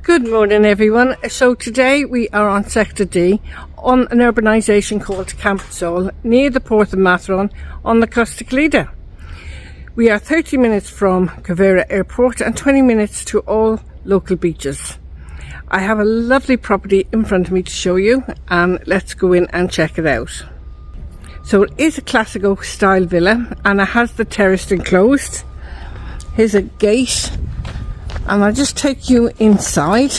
Good morning everyone. So today we are on Sector D on an urbanisation called Camposol near the port of Matron on the Costa Calida. We are 30 minutes from Cervera Airport and 20 minutes to all local beaches. I have a lovely property in front of me to show you, and let's go in and check it out. So it is a Clasico Style Villa and it has the terrace enclosed. Here's a gate. And I'll just take you inside.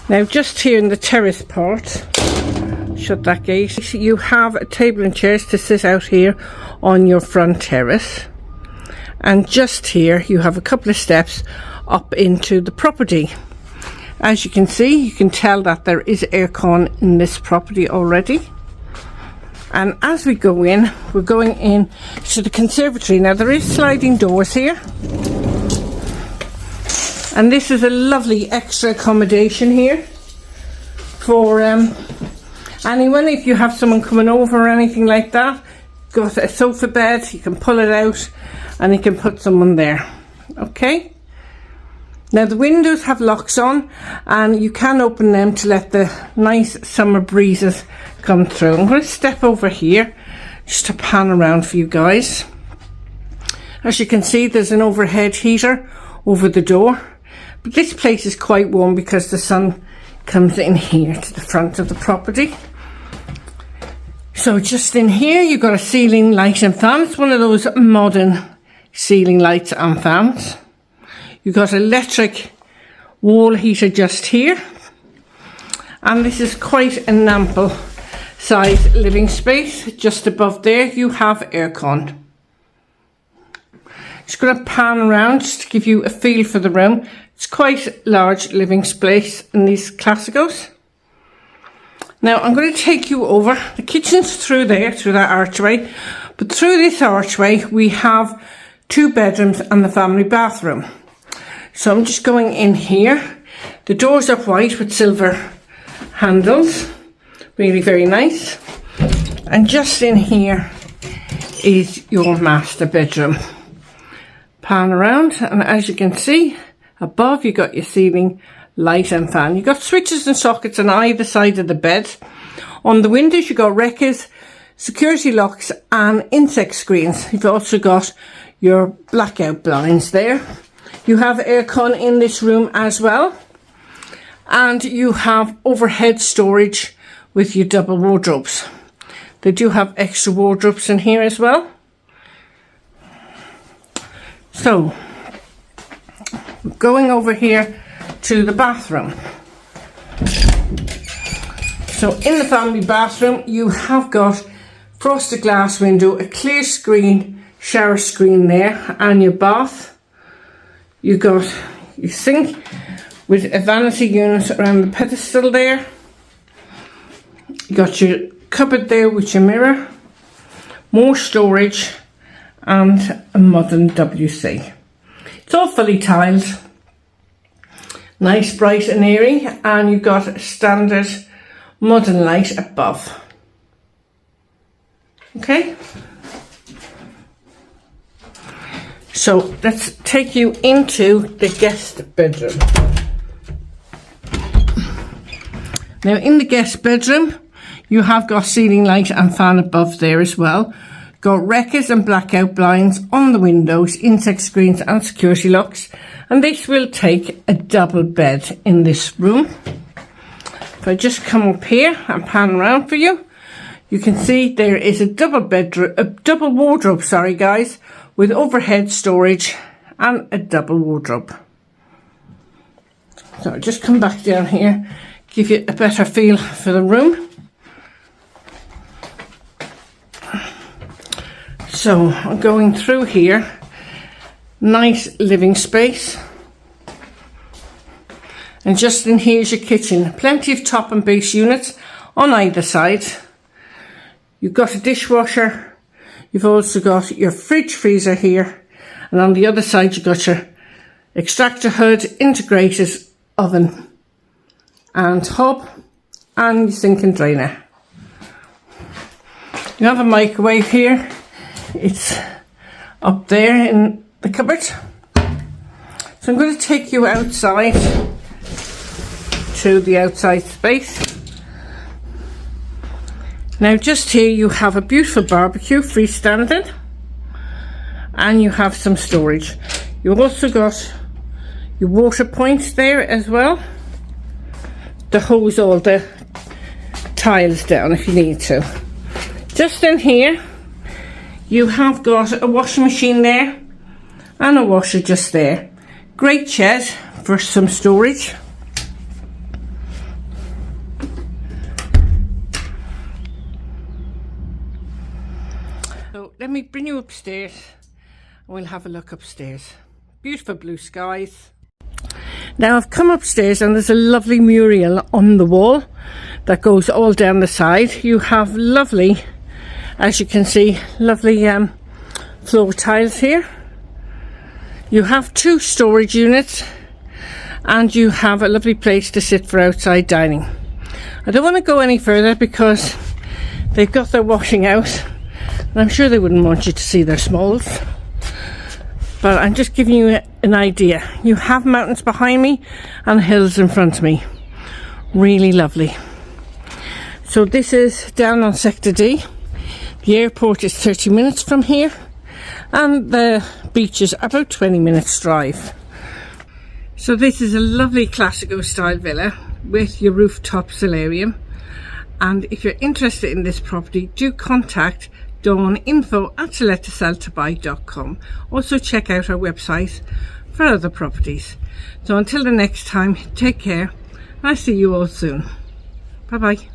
Now just here in the terrace part, shut that gate, you have a table and chairs to sit out here on your front terrace. And just here you have a couple of steps up into the property. As you can see, you can tell that there is aircon in this property already. And as we go in, we're going in to the conservatory. Now there is sliding doors here. And this is a lovely extra accommodation here for anyone. If you have someone coming over or anything like that, got a sofa bed, you can pull it out and you can put someone there. Okay. Now the windows have locks on and you can open them to let the nice summer breezes come through. I'm going to step over here just to pan around for you guys. As you can see, there's an overhead heater over the door, but this place is quite warm because the sun comes in here to the front of the property. So just in here you've got a ceiling light and fan. It's one of those modern ceiling lights and fans. You've got electric wall heater just here, and this is quite an ample size living space. Just above there you have aircon. Just going to pan around just to give you a feel for the room. It's quite large living space in these Clasicos. Now I'm going to take you over. The kitchen's through there, through that archway, but through this archway we have 2 bedrooms and the family bathroom. So I'm just going in here. The doors are white with silver handles. Really very nice. And just in here is your master bedroom. Pan around, and as you can see, above you got your ceiling light and fan. You got switches and sockets on either side of the bed. On the windows you got wreckers, security locks and insect screens. You've also got your blackout blinds there. You have aircon in this room as well, and you have overhead storage with your double wardrobes. They do have extra wardrobes in here as well. So going over here to the bathroom. So in the family bathroom you have got frosted glass window, a clear screen, shower screen there, and your bath. You got your sink with a vanity unit around the pedestal there. You got your cupboard there with your mirror, more storage, and a modern WC. It's all fully tiled, nice, bright and airy, and you've got a standard modern light above. Okay. So let's take you into the guest bedroom. Now in the guest bedroom you have got ceiling light and fan above there as well. Got wreckers and blackout blinds on the windows, insect screens and security locks. And this will take a double bed in this room. If I just come up here and pan around for you, you can see there is a double wardrobe, sorry guys, with overhead storage and a double wardrobe. So I'll just come back down here, give you a better feel for the room. So I'm going through here, nice living space. And just in here is your kitchen. Plenty of top and base units on either side. You've got a dishwasher. You've also got your fridge freezer here, and on the other side you've got your extractor hood, integrated oven and hob, and your sink and drainer. You have a microwave here. It's up there in the cupboard. So I'm going to take you outside to the outside space. Now just here you have a beautiful barbecue, freestanding, and you have some storage. You've also got your water points there as well to hose all the tiles down if you need to. Just in here you have got a washing machine there and a washer just there. Great shed for some storage. So let me bring you upstairs and we'll have a look upstairs. Beautiful blue skies. Now I've come upstairs and there's a lovely mural on the wall that goes all down the side. You have lovely, as you can see, lovely floor tiles here. You have 2 storage units and you have a lovely place to sit for outside dining. I don't want to go any further because they've got their washing out and I'm sure they wouldn't want you to see their smalls. But I'm just giving you an idea. You have mountains behind me and hills in front of me. Really lovely. So this is down on Sector D. The airport is 30 minutes from here and the beach is about 20 minutes drive. So this is a lovely Clasico style villa with your rooftop solarium, and if you're interested in this property, do contact Dawn info@tolettoseltobuy.com. Also check out our website for other properties. So until the next time, take care and I'll see you all soon. Bye bye.